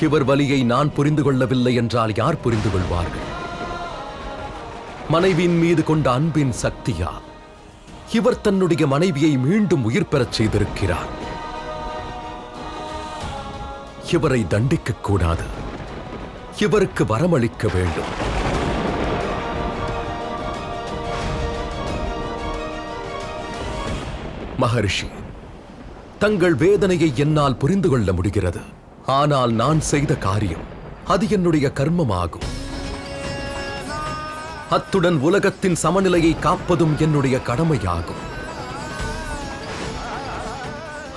இவர் வலியை நான் புரிந்து கொள்ளவில்லை என்றால் யார் புரிந்து கொள்வார்கள்? மனைவியின் மீது கொண்ட அன்பின் சக்தியால் இவர் தன்னுடைய மனைவியை மீண்டும் உயிர் பெறச் செய்திருக்கிறார். இவரை தண்டிக்க கூடாது, இவருக்கு வரமளிக்க வேண்டும். மகரிஷி, தங்கள் வேதனையை என்னால் புரிந்து கொள்ள முடிகிறது. ஆனால் நான் செய்த காரியம் அது என்னுடைய கர்மமாகும். அத்துடன் உலகத்தின் சமநிலையை காப்பதும் என்னுடைய கடமையாகும்.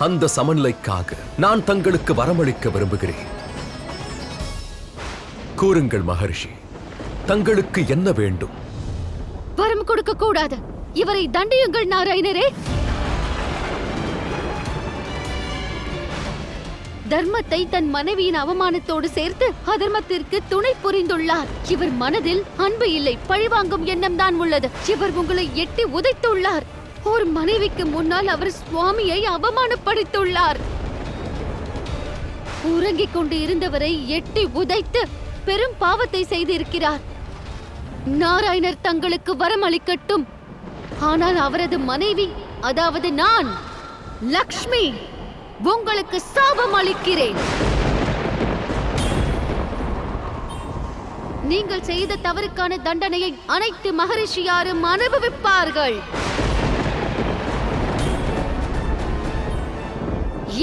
அந்த சமநிலைக்காக நான் தங்களுக்கு வரமளிக்க விரும்புகிறேன். கூறுங்கள் மகரிஷி, தங்களுக்கு என்ன வேண்டும்? வரம் கொடுக்க கூடாது. இவரை தண்டியுங்கள் நாராயணரே. தர்மத்தை தன் மனைவியின் அவமானத்தோடு சேர்த்து அதர்மத்திற்கு துணை புரிந்துள்ளார். இவர் மனதில் அன்பு இல்லை, பழிவாங்கும் எண்ணம் தான் உள்ளது. இவர் உங்களை எட்டி உதைத்துள்ளார். ஒரு மனைவிக்கு முன்னால் அவர் சுவாமியை அவமானப்படுத்தியுள்ளார். உறங்கிக் கொண்டு இருந்தவரை எட்டி உதைத்து பெரும் பாவத்தை செய்திருக்கிறார். நாராயணர் தங்களுக்கு வரம் அளிக்கட்டும். ஆனால் அவரது மனைவி, அதாவது நான் லக்ஷ்மி, உங்களுக்கு சாபம் அளிக்கிறேன். நீங்கள் செய்த தவறுக்கான தண்டனையை அனைத்து மகரிஷியாரும் அனுபவிப்பார்கள்.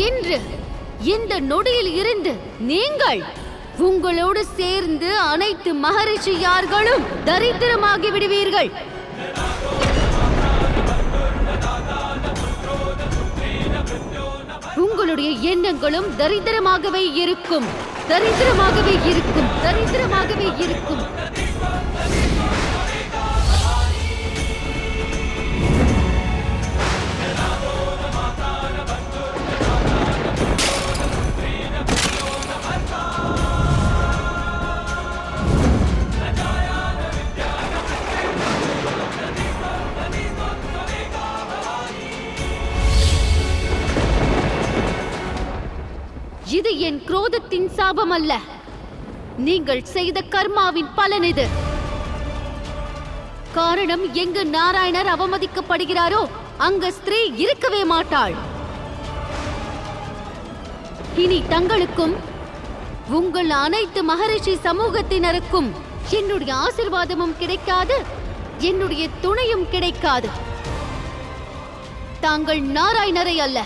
இன்று இந்த நொடியில் இருந்து நீங்கள் உங்களோடு சேர்ந்து அனைத்து மகரிஷியார்களும் தரித்திரமாகி விடுவீர்கள். உங்களுடைய எண்ணங்களும் தரித்திரமாகவே இருக்கும், தரித்திரமாகவே இருக்கும், தரித்திரமாகவே இருக்கும். இது என் குரோதத்தின் சாபம் அல்ல, நீங்கள் செய்த கர்மாவின் பலன் இது. காரணம், எங்கு நாராயணர் அவமதிக்கப்படுகிறாரோ அங்கு ஸ்திரீ இருக்கவே மாட்டாள். இனி தங்களுக்கும் உங்கள் அனைத்து மகரிஷி சமூகத்தினருக்கும் என்னுடைய ஆசீர்வாதமும் கிடைக்காது, என்னுடைய துணையும் கிடைக்காது. தாங்கள் நாராயணரை அல்ல,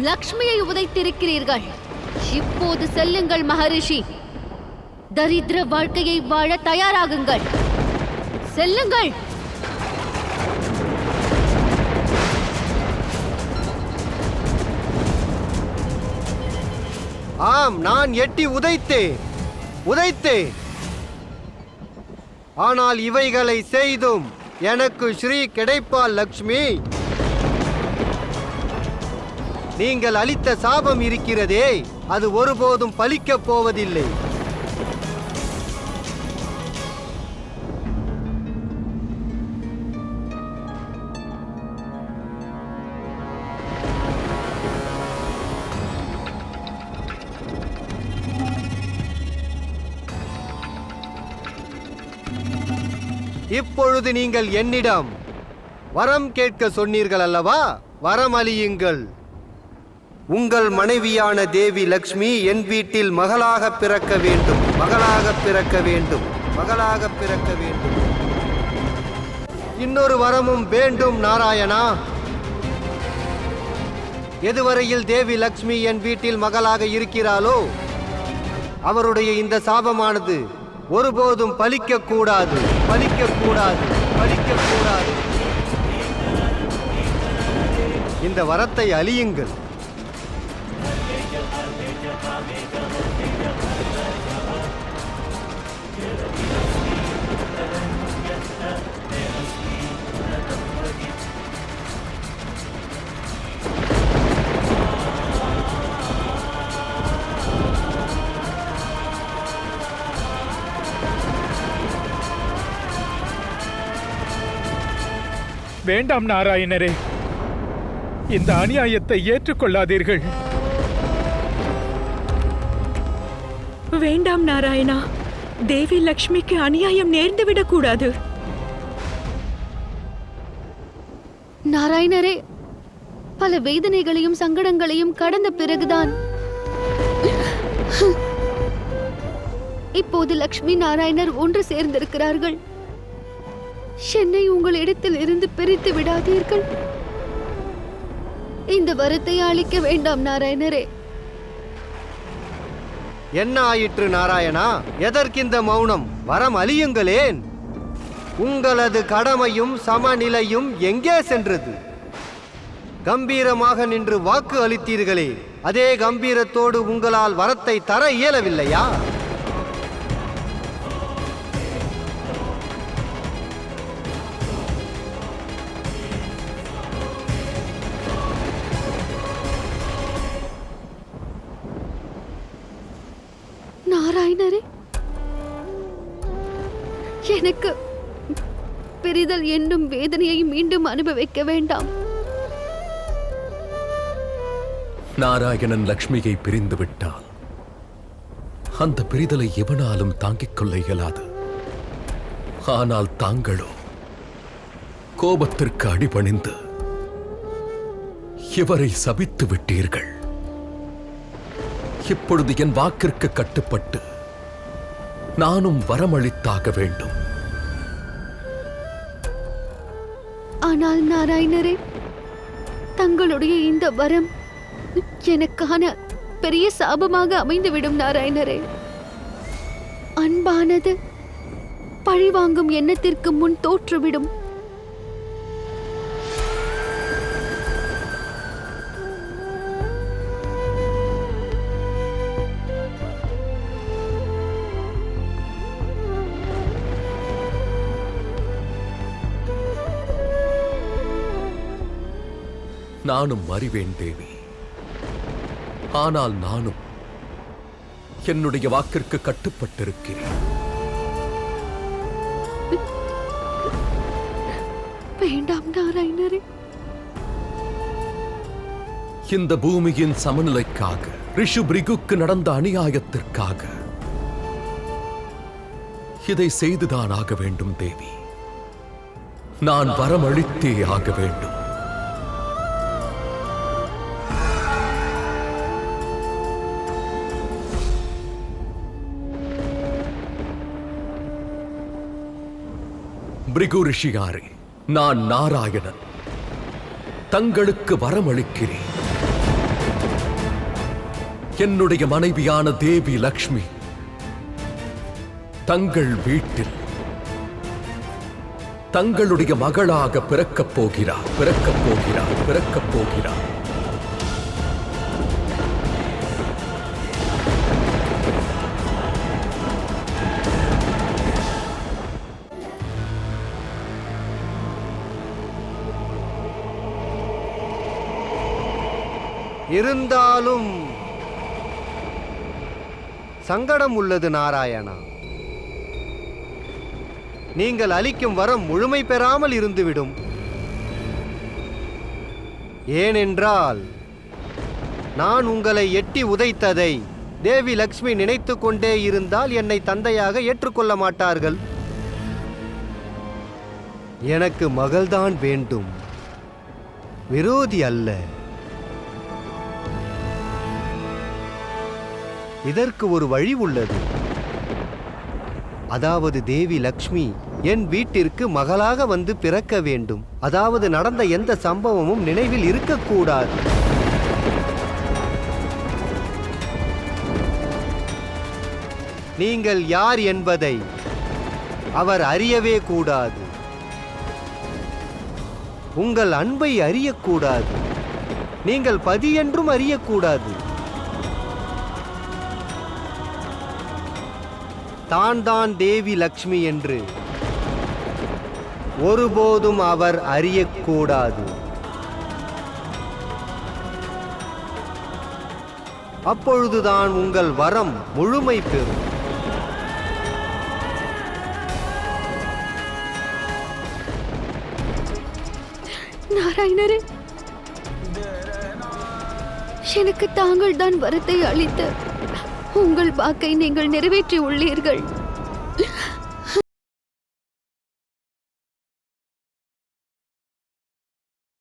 லக்ஷ்மியை உதைத்திருக்கிறீர்கள். இப்போது செல்லுங்கள் மகரிஷி. தரித்திர வாழ்க்கையை வாழ தயாராகுங்கள். செல்லுங்கள். ஆம், நான் எட்டி உதைத்தேன். ஆனால் இவைகளை செய்தும் எனக்கு ஸ்ரீ கிடைப்பால் லக்ஷ்மி. நீங்கள் அளித்த சாபம் இருக்கிறதே, அது ஒருபோதும் பலிக்கப் போவதில்லை. இப்பொழுது நீங்கள் என்னிடம் வரம் கேட்க சொன்னீர்கள் அல்லவா? வரம் அளியுங்கள். உங்கள் மனைவியான தேவி லக்ஷ்மி என் வீட்டில் மகளாக பிறக்க வேண்டும், மகளாக பிறக்க வேண்டும், மகளாக பிறக்க வேண்டும். இன்னொரு வரமும் வேண்டும் நாராயணா. எதுவரையில் தேவி லக்ஷ்மி என் வீட்டில் மகளாக இருக்கிறாளோ அவருடைய இந்த சாபமானது ஒருபோதும் பலிக்க கூடாது, பலிக்க கூடாது, பலிக்க கூடாது. இந்த வரத்தை அளியுங்கள். வேண்டாம் நாராயணரே, இந்த அநியாயத்தை ஏற்றுக்கொள்ளாதீர்கள். வேண்டாம் நாராயணா, தேவி லக்ஷ்மிக்கு அநியாயம் நேர்ந்துவிடக் கூடாது. நாராயணரே, பல வேதனைகளையும் சங்கடங்களையும் கடந்த பிறகுதான் இப்போது லக்ஷ்மி நாராயணர் ஒன்று சேர்ந்திருக்கிறார்கள். என்னை உங்களிடத்தில் இருந்து பிரித்து விடாதீர்கள். இந்த வரத்தை அளிக்க வேண்டாம் நாராயணரே. என்ன ஆயிற்று நாராயணா? எதற்கிந்த மௌனம்? வரம் அளியுங்களேன். உங்களது கடமையும் சமநிலையும் எங்கே சென்றது? கம்பீரமாக நின்று வாக்கு அளித்தீர்களே, அதே கம்பீரத்தோடு உங்களால் வரத்தை தர இயலவில்லையா? நாராயணரே, எனக்கு பிரிதல் என்னும் வேதனையை மீண்டும் அனுபவிக்க வேண்டாம். நாராயணன் லக்ஷ்மியை பிரிந்து விட்டால் அந்த பிரிதலை எவனாலும் தாங்கிக் கொள்ள இயலாது. ஆனால் தாங்களோ கோபத்திற்கு அடிபணிந்து இவரை சபித்து விட்டீர்கள். இப்பொழுது என் வாக்கிற்கு கட்டுப்பட்டு நானும் வரமளித்தாக வேண்டும். ஆனால் நாராயணரே, தங்களுடைய இந்த வரம் எனக்கான பெரிய சாபமாக அமைந்துவிடும் நாராயணரே. அன்பானது பழிவாங்கும் எண்ணத்திற்கு முன் தோற்றுவிடும். நானும் அறிவேன் தேவி. ஆனால் நானும் என்னுடைய வாக்கிற்கு கட்டுப்பட்டிருக்கிறேன். வேண்டாம் நாராயணரே. இந்த பூமியின் சமநிலைக்காக, ரிஷு பிரிகுக்கு நடந்த அநியாயத்திற்காக இதை செய்துதான் ஆக வேண்டும் தேவி. நான் வரமளித்தே ஆக வேண்டும். பிரிகு ரிஷியாரே, நான் நாராயணன் தங்களுக்கு வரமளிக்கிறேன். என்னுடைய மனைவியான தேவி லக்ஷ்மி தங்கள் வீட்டில் தங்களுடைய மகளாக பிறக்கப் போகிறார். இருந்தாலும் சங்கடம் உள்ளது நாராயணா. நீங்கள் அளிக்கும் வரம் முழுமை பெறாமல் இருந்துவிடும். ஏனென்றால் நான் உங்களை எட்டி உதைத்ததை தேவி லக்ஷ்மி நினைத்து கொண்டே இருந்தால் என்னை தந்தையாக ஏற்றுக்கொள்ள மாட்டார்கள். எனக்கு மகள்தான் வேண்டும், விரோதி அல்ல. இதற்கு ஒரு வழி உள்ளது. அதாவது தேவி லக்ஷ்மி என் வீட்டிற்கு மகளாக வந்து பிறக்க வேண்டும். அதாவது நடந்த எந்த சம்பவமும் நினைவில் இருக்கக்கூடாது. நீங்கள் யார் என்பதை அவர் அறியவே கூடாது. உங்கள் அன்பை அறியக்கூடாது. நீங்கள் பதி என்றும் அறியக்கூடாது. தான் தேவி லக்ஷ்மி என்று ஒருபோதும் அவர் அறியக்கூடாது. அப்பொழுதுதான் உங்கள் வரம் முழுமை பெறும். நாராயணரே, எனக்கு தாங்கள் தான் வரத்தை அளித்து உங்கள் வாக்கை நீங்கள் நிறைவேற்றி உள்ளீர்கள்.